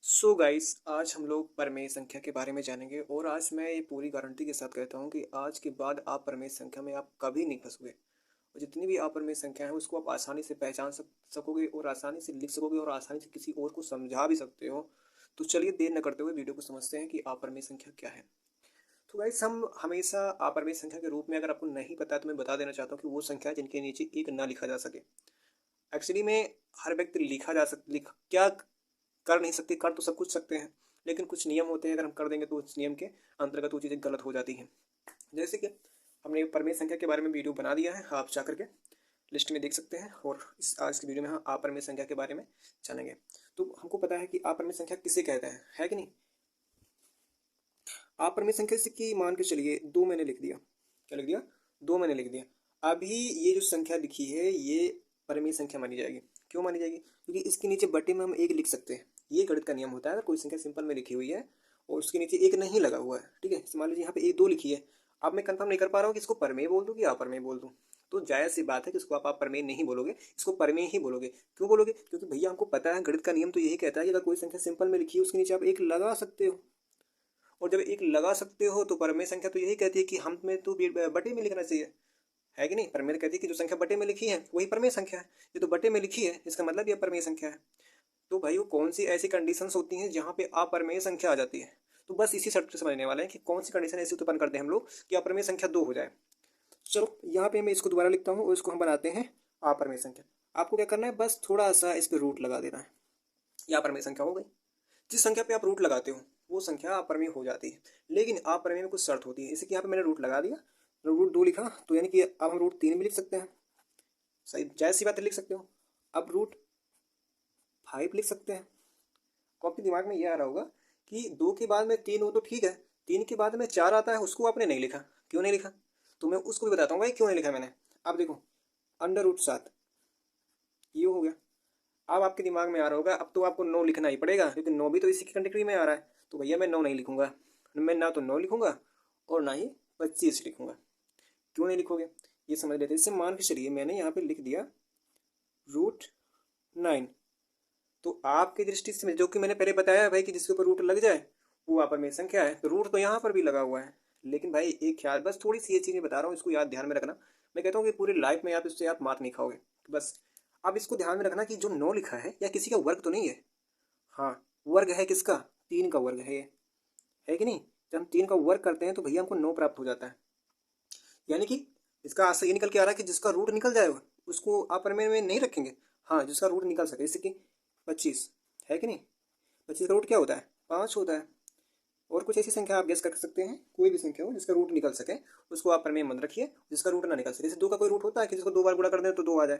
So guys आज हम लोग परमेय संख्या के बारे में जानेंगे और आज मैं ये पूरी गारंटी के साथ कहता हूँ कि आज के बाद आप परमेय संख्या में आप कभी नहीं फंसोगे। और जितनी भी अपरमेय संख्या है उसको आप आसानी से पहचान सकोगे और आसानी से लिख सकोगे और आसानी से किसी और को समझा भी सकते हो। तो चलिए देर न करते हुए वीडियो को समझते हैं कि अपरमेय संख्या क्या है। तो गाइस हम हमेशा अपरमेय संख्या के रूप में, अगर आपको नहीं पता है तो मैं बता देना चाहता हूँ कि वो संख्या है जिनके नीचे एक ना लिखा जा सके। एक्चुअली में हर व्यक्ति लिखा जा सक लिख क्या कर नहीं सकते, कर तो सब कुछ सकते हैं, लेकिन कुछ नियम होते हैं, अगर हम कर देंगे तो उस नियम के अंतर्गत वो चीज़ें गलत हो जाती हैं। जैसे कि हमने परमेय संख्या के बारे में वीडियो बना दिया है, आप जा करके लिस्ट में देख सकते हैं। और इस आज की वीडियो में हम अपरमेय संख्या के बारे में जानेंगे। तो हमको पता है कि अपरमेय संख्या किसे कहते हैं, है कि नहीं। अपरमेय संख्या से कि मान के चलिए दो मैंने लिख दिया, क्या लिख दिया, दो मैंने लिख दिया। अभी ये जो संख्या लिखी है ये परमेय संख्या मानी जाएगी। क्यों मानी जाएगी? क्योंकि इसके नीचे बटे में हम एक लिख सकते हैं। ये गणित का नियम होता है, अगर कोई संख्या सिंपल में लिखी हुई है और उसके नीचे एक नहीं लगा हुआ है, ठीक है, मान लीजिए यहाँ पे एक दो लिखी है। अब मैं कंफर्म नहीं कर पा रहा हूँ कि इसको परमेय बोल दूँ कि अपरमेय बोल दूँ। तो जायज़ सी बात है कि इसको आप परमेय नहीं बोलोगे, इसको परमेय ही बोलोगे। क्यों बोलोगे? क्योंकि भैया हमको पता है गणित का नियम तो यही कहता है कि अगर कोई संख्या सिंपल में लिखी है उसके नीचे आप एक लगा सकते हो। और जब एक लगा सकते हो तो परमेय संख्या तो यही कहती है कि हम में तो बटे में लिखना चाहिए, है कि नहीं। परमेय कहती है कि जो संख्या बटे में लिखी है वही परमेय संख्या है। ये तो बटे में लिखी है, इसका मतलब ये परमेय संख्या है। तो भाई वो कौन सी ऐसी कंडीशंस होती हैं जहाँ पे अपरमेय संख्या आ जाती है। तो बस इसी शर्त से समझने वाले हैं कि कौन सी कंडीशन ऐसी उत्पन्न करते हैं हम लोग कि अपरमेय संख्या दो हो जाए। चलो यहाँ पे मैं इसको दोबारा लिखता हूँ और इसको हम बनाते हैं अपरमेय संख्या। आपको क्या करना है, बस थोड़ा सा इस पर रूट लगा देना है। यह अपरमेय संख्या हो गई। जिस संख्या पे आप रूट लगाते हो वो संख्या अपरमेय हो जाती है। लेकिन अपरमेय में कुछ शर्त होती है। जैसे कि यहाँ पे मैंने रूट लगा दिया, रूट दो लिखा, तो यानी कि अब हम रूट तीन भी लिख सकते हैं। सही, जायज़ सी बात है, लिख सकते हो। अब रूट फाइव लिख सकते हैं। तो आपके दिमाग में ये आ रहा होगा कि दो के बाद में तीन हो तो ठीक है, तीन के बाद में चार आता है उसको आपने नहीं लिखा, क्यों नहीं लिखा? तो मैं उसको भी बताता हूँ भाई क्यों नहीं लिखा मैंने। अब देखो, अंडर रूट सात, ये हो गया। अब आपके दिमाग में आ रहा होगा अब तो आपको नौ लिखना ही पड़ेगा क्योंकि नौ भी तो इसी की कैटेगरी में आ रहा है। तो भैया मैं नौ नहीं लिखूंगा, मैं ना तो नौ लिखूंगा और ना ही 25 लिखूंगा। क्यों नहीं लिखोगे ये समझ लेते हैं। जैसे मान के चलिए मैंने यहाँ पे लिख दिया रूट नाइन। तो आपकी दृष्टि से जो कि मैंने पहले बताया भाई कि जिसके ऊपर रूट लग जाए वो अपरमेय संख्या है, तो रूट तो यहाँ पर भी लगा हुआ है। लेकिन भाई एक ख्याल, बस थोड़ी सी ये चीज़ें बता रहा हूँ, इसको याद ध्यान में रखना। मैं कहता हूँ कि पूरी लाइफ में आप इससे आप मात नहीं खाओगे। बस अब इसको ध्यान में रखना कि जो नौ लिखा है या किसी का वर्ग तो नहीं है। हाँ, वर्ग है किसका? तीन का वर्ग है ये, है कि नहीं। जब हम तीन का वर्ग करते हैं तो भैया हमको नौ प्राप्त हो जाता है। यानी कि इसका आशय ये निकल के आ रहा है कि जिसका रूट निकल जाए उसको अपरमेय में नहीं रखेंगे। हाँ, जिसका रूट निकल सके, जैसे कि 25, है कि नहीं। 25 का रूट क्या होता है? 5 होता है। और कुछ ऐसी संख्या आप गेस कर सकते हैं, कोई भी संख्या हो जिसका रूट निकल सके उसको आप परमेय मत रखिए। जिसका रूट ना निकल सके, जैसे दो का कोई रूट होता है कि जिसको दो बार गुणा कर दें तो दो आ जाए।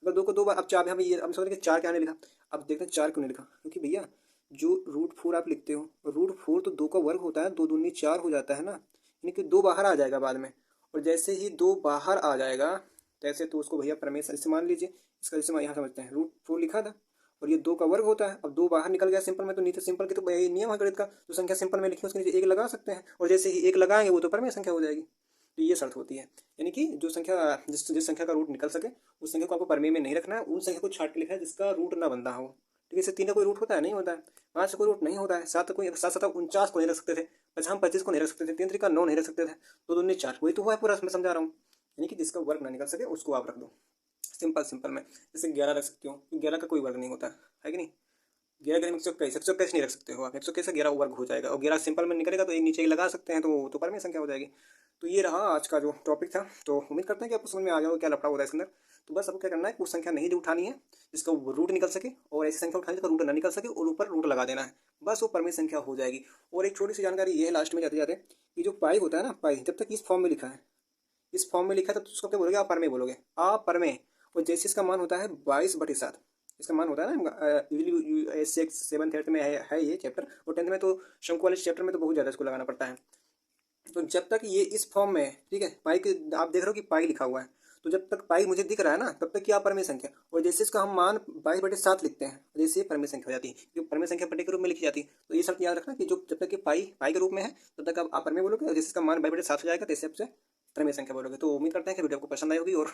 अगर दो को दो बार, अब चार, हम ये हम समझ कि चार क्या नहीं लिखा। अब देखते हैं चार क्यों नहीं लिखा, क्योंकि भैया जो रूट फोर आप लिखते हो, रूट फोर तो दो का वर्ग होता है, दो दूनी चार हो जाता है ना, यानी कि दो बाहर आ जाएगा बाद में। और जैसे ही दो बाहर आ जाएगा तैसे तो उसको भैया परमेय से मान लीजिए। इसका जैसे मैं यहाँ समझते हैं रूट फोर लिखा था और ये दो का वर्ग होता है। अब दो बाहर निकल गया सिंपल में, तो नीचे सिंपल की तो यही नियम है गणित का, जो संख्या सिंपल में लिखी है उसके नीचे एक लगा सकते हैं और जैसे ही एक लगाएंगे वो तो परमेय संख्या हो जाएगी। तो ये शर्त होती है। यानी कि जो संख्या जिस संख्या का रूट निकल सके उस संख्या को आपको परमेय में नहीं रखना है। उन संख्या को छाट के लिखा है जिसका रूट ना बनता हो। ठीक है, जैसे तीन का कोई रूट होता है? नहीं होता है। पाँच का कोई रूट नहीं होता है। सात का कोई, सात सत्ता 49 को नहीं रख सकते थे। पचास हम 25 को नहीं रख सकते थे। तीन तरीका नौ नहीं रख सकते थे। दो दूनी चार, वही तो हुआ है पूरा, मैं समझा रहा हूँ। यानी कि जिसका वर्ग ना निकल सके उसको आप रख दो सिंपल सिंपल में। जैसे 11 रख सकते हो, 11 का कोई वर्ग नहीं होता है कि नहीं। 11 ग्राम 121, 121 नहीं रख सकते हो आप, 121 से 11 वर्ग हो जाएगा और 11 सिंपल में निकलेगा तो एक नीचे ही लगा सकते हैं, तो परमेय संख्या हो जाएगी। तो ये रहा आज का जो टॉपिक था। तो उम्मीद करते हैं कि आपको समझ में आ गया होगा क्या लफड़ा होता है इसके अंदर। तो बस आपको क्या करना है, कुछ संख्या नहीं उठानी है जिसका रूट निकल सके और ऐसी संख्या उठानी जिसका रूट ना निकल सके और ऊपर रूट लगा देना है, बस वो परमेय संख्या हो जाएगी। और एक छोटी सी जानकारी ये है लास्ट में जाते जाते, कि जो पाई होता है ना, पाई जब तक इस फॉर्म में लिखा है, इस फॉर्म में लिखा है तो उसको क्या बोलोगे? आप परमेय बोलोगे, आप परमेय। और जैसे इसका मान होता है 22/7, इसका मान होता है ना, यूजली सेवन्थ एट्थ में है ये चैप्टर, और टेंथ में तो शंकु वाले चैप्टर में तो बहुत ज़्यादा इसको लगाना पड़ता है। तो जब तक ये इस फॉर्म में है, ठीक है, पाई के आप देख रहे हो कि पाई लिखा हुआ है, तो जब तक पाई मुझे दिख रहा है ना तब तक क्या परमेय संख्या। और जैसे इसका हम मान 22/7 लिखते हैं, जैसे परमेय संख्या हो जाती है, क्योंकि परमेय संख्या बटे के रूप में लिखी जाती है। तो ये शर्त याद रखना कि जो जब तक कि पाई पाई के रूप में है तब तक आप परमेय बोलोगे, और जैसे इसका मान 22/7 हो जाएगा तैसे आपसे परमेय संख्या बोलोगे। तो उम्मीद करते हैं कि वीडियो आपको पसंद आई होगी और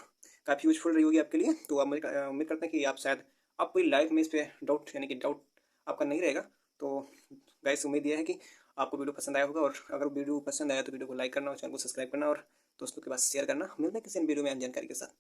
काफ़ी यूजफुल रही होगी आपके लिए। तो आप उम्मीद करते हैं कि आप शायद आप कोई लाइफ में इस पर डाउट, यानी कि डाउट आपका नहीं रहेगा। तो गाइस उम्मीद यह है कि आपको वीडियो पसंद आया होगा, और अगर वीडियो पसंद आया तो वीडियो को लाइक करना और चैनल को सब्सक्राइब करना और दोस्तों के पास शेयर करना। मिलते हैं किसी वीडियो में अन्य जानकारी के साथ।